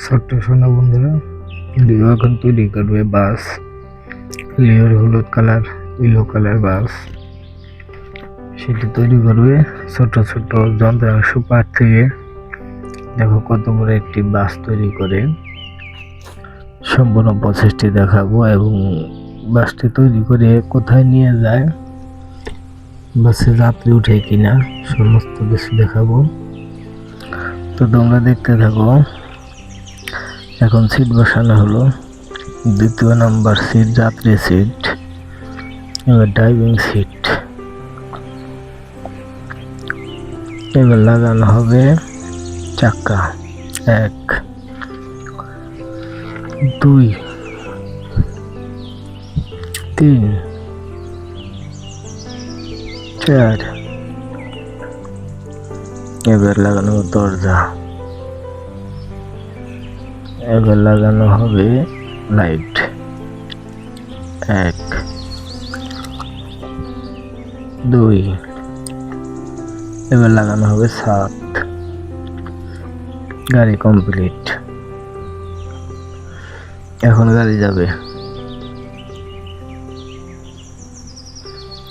ছোট্ট সোনা বন্ধুরা, লিও এখন তৈরি করবে বাস। লিওর হলুদ কালার ইলো কালার বাস সেটি তৈরি করবে ছোট ছোট যন্ত্রাংশ পাট থেকে। দেখো কত বড় একটি বাস তৈরি করে, সম্পূর্ণ প্রসেসটি দেখাবো এবং বাসটি তৈরি করে কোথায় নিয়ে যায়, বাসে যাত্রী উঠে কিনা, সমস্ত কিছু দেখাবো। তো তোমরা দেখতে থাকো। এখন সিট বসানো হলো, দ্বিতীয় নাম্বার সিট যাত্রী সিট, এবার ড্রাইভিং সিট। এবার লাগানো হবে চাকা 1 2 3 4। এবার লাগানো হবে দরজা, এবার লাগানো হবে লাইট 1 2। এবার লাগানো হবে ছাদ। গাড়ি কমপ্লিট, এখন গাড়ি যাবে।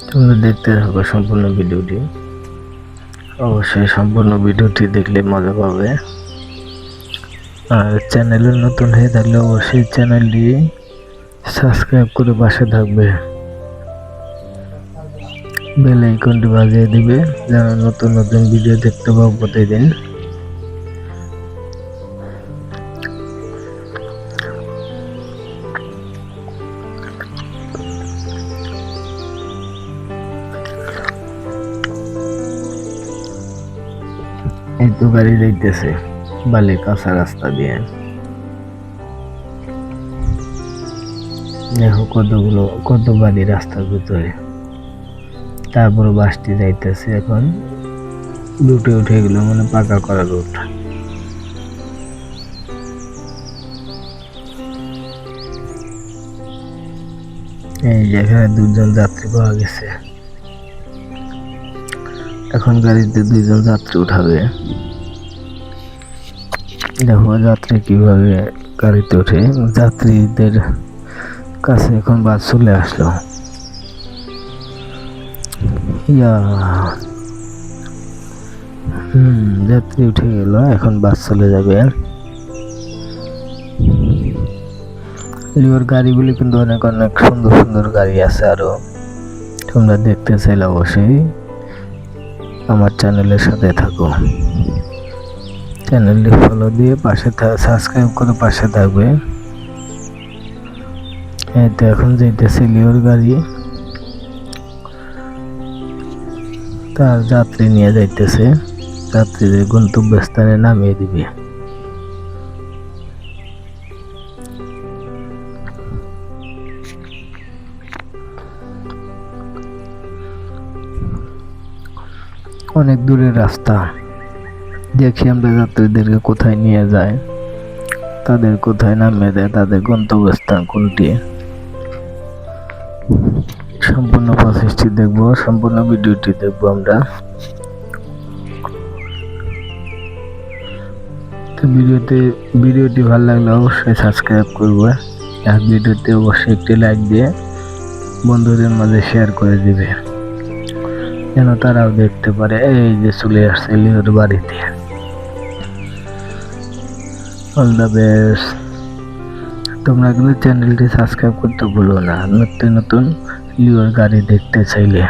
তোমরা দেখতে থাকো সম্পূর্ণ ভিডিওটি। অবশ্যই সম্পূর্ণ ভিডিওটি দেখলে মজা পাবে। আর চ্যানেলে নতুন হয়ে থাকলে অবশ্যই চ্যানেলটি সাবস্ক্রাইব করে পাশে থাকবে, বেল আইকনটি বাজিয়ে দিবে যেন নতুন নতুন ভিডিও দেখতে পাবো প্রতিদিন। এই তো গাড়ি যাইতেছে বালি কাঁচা রাস্তা দিয়ে। দেখো কত বালি রাস্তার ভিতরে। তারপরে বাসটি যাইতেছে এখন রুটে উঠে গেল, মানে পাকা করা রুট। এই যেখানে 2 জন যাত্রী পাওয়া গেছে, এখন গাড়িতে 2 জন যাত্রী উঠাবে। দেখো যাত্রী কিভাবে গাড়িতে ওঠে। যাত্রীদের কাছে এখন বাস চলে আসলো। যাত্রী উঠে গেল, এখন বাস চলে যাবে। লিওর গাড়িগুলি কিন্তু অনেক অনেক সুন্দর সুন্দর গাড়ি আছে। আরো তোমরা দেখতে চাইলে অবশ্যই আমার চ্যানেলের সাথে থাকো, চ্যানেলটি ফলো দিয়ে পাশে সাবস্ক্রাইব করে পাশে থাকবে। এই তো এখন যাইতেছে লিওর গাড়ি, তার যাত্রী নিয়ে যাইতেছে, যাত্রীদের গন্তব্যস্থানে নামিয়ে দিবে। অনেক দূরের রাস্তা, দেখি আমরা যাত্রীদেরকে কোথায় নিয়ে যায়, তাদের কোথায় নামিয়ে দেয়, তাদের গন্তব্যস্থান কোনটি। সম্পূর্ণ প্রসেসটি দেখবো, সম্পূর্ণ ভিডিওটি দেখবো আমরা। তো ভিডিওটি ভালো লাগলে অবশ্যই সাবস্ক্রাইব করবে, আর ভিডিওতে অবশ্যই একটি লাইক দিয়ে বন্ধুদের মাঝে শেয়ার করে দিবে যেন তারাও দেখতে পারে। এই যে চলে আসছে লিওর বাড়িতে। All the best. তোমরা কিন্তু চ্যানেলটি সাবস্ক্রাইব করতে ভুলো না, নতুন নতুন লিওর গাড়ি দেখতে চাইলে।